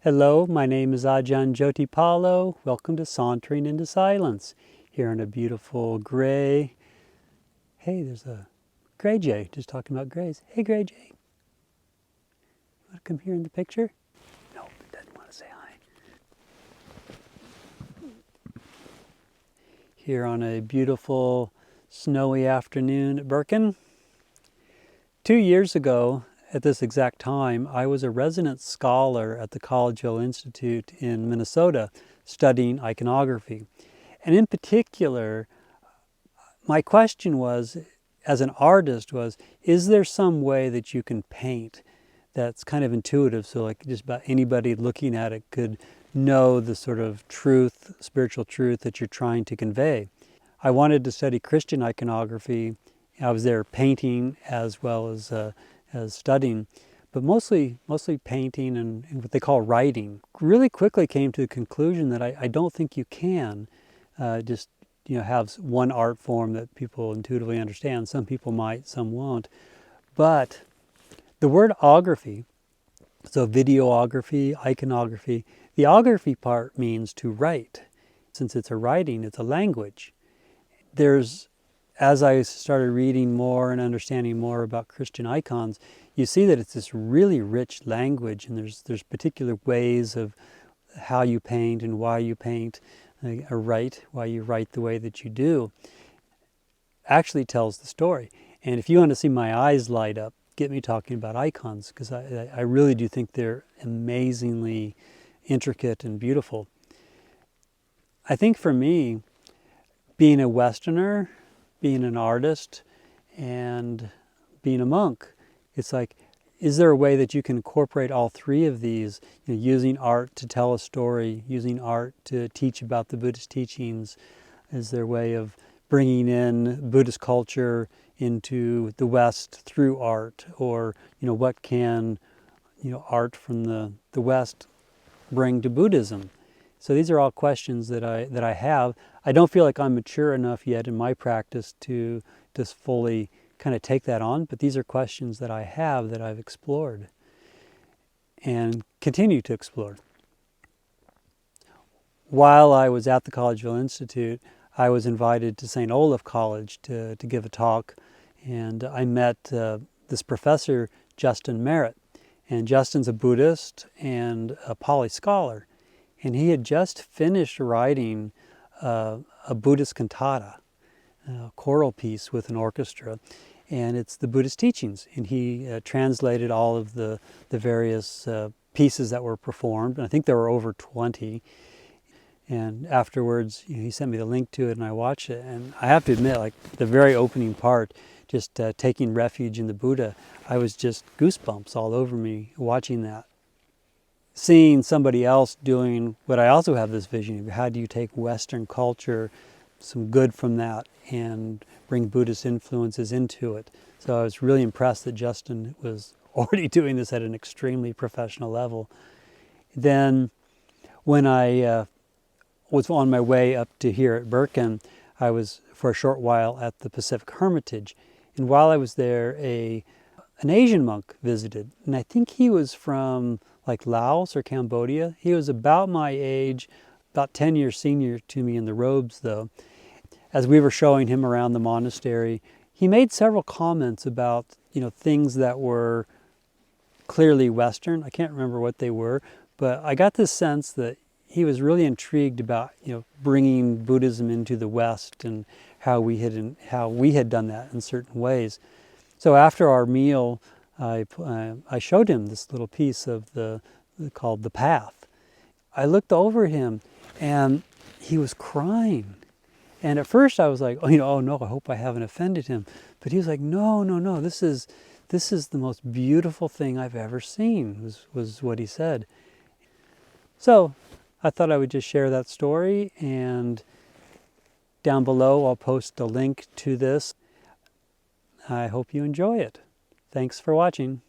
Hello, my name is Ajahn Jyotipalo. Welcome to Sauntering into Silence. Here in a beautiful gray. Hey, there's a gray jay, just talking about grays. Hey, gray jay. You want to come here in the picture? No, it doesn't want to say hi. Here on a beautiful snowy afternoon at Birken. 2 years ago, at this exact time, I was a resident scholar at the Collegeville Institute in Minnesota studying iconography. And in particular, my question was, as an artist, is there some way that you can paint that's kind of intuitive, so like just about anybody looking at it could know the sort of truth, spiritual truth that you're trying to convey? I wanted to study Christian iconography. I was there painting as well as studying, but mostly painting and what they call writing. Really quickly came to the conclusion that I don't think you can just have one art form that people intuitively understand. Some people might, some won't. But the word ography, so videography, iconography, the ography part means to write. Since it's a writing, it's a language. As I started reading more and understanding more about Christian icons, you see that it's this really rich language, and there's particular ways of how you paint and why you paint, why you write the way that you do. Actually tells the story. And if you want to see my eyes light up, get me talking about icons, because I really do think they're amazingly intricate and beautiful. I think for me, being a Westerner, being an artist, and being a monk, it's like, is there a way that you can incorporate all three of these, using art to tell a story, using art to teach about the Buddhist teachings? Is there a way of bringing in Buddhist culture into the West through art? Or, what can, art from the West bring to Buddhism? So these are all questions that I have. I don't feel like I'm mature enough yet in my practice to just fully kind of take that on, but these are questions that I have that I've explored and continue to explore. While I was at the Collegeville Institute, I was invited to St Olaf College to give a talk, and I met this Professor Justin Merritt. And Justin's a Buddhist and a Pali scholar. And he had just finished writing a Buddhist cantata, a choral piece with an orchestra, and it's the Buddhist teachings. And he translated all of the various pieces that were performed, and I think there were over 20. And afterwards, he sent me the link to it, and I watched it. And I have to admit, like the very opening part, just taking refuge in the Buddha, I was just goosebumps all over me watching that. Seeing somebody else doing what I also have this vision of, how do you take Western culture, some good from that, and bring Buddhist influences into it. So I was really impressed that Justin was already doing this at an extremely professional level. Then when I was on my way up to here at Birken, I was for a short while at the Pacific Hermitage. And while I was there, an Asian monk visited. And I think he was from like Laos or Cambodia. He was about my age, about 10 years senior to me in the robes though. As we were showing him around the monastery, he made several comments about, things that were clearly Western. I can't remember what they were, but I got this sense that he was really intrigued about, bringing Buddhism into the West and how we had done that in certain ways. So after our meal, I showed him this little piece of called The Path. I looked over him and he was crying. And at first I was like, oh no, I hope I haven't offended him. But he was like, no, this is the most beautiful thing I've ever seen, was what he said. So I thought I would just share that story, and down below I'll post a link to this. I hope you enjoy it. Thanks for watching.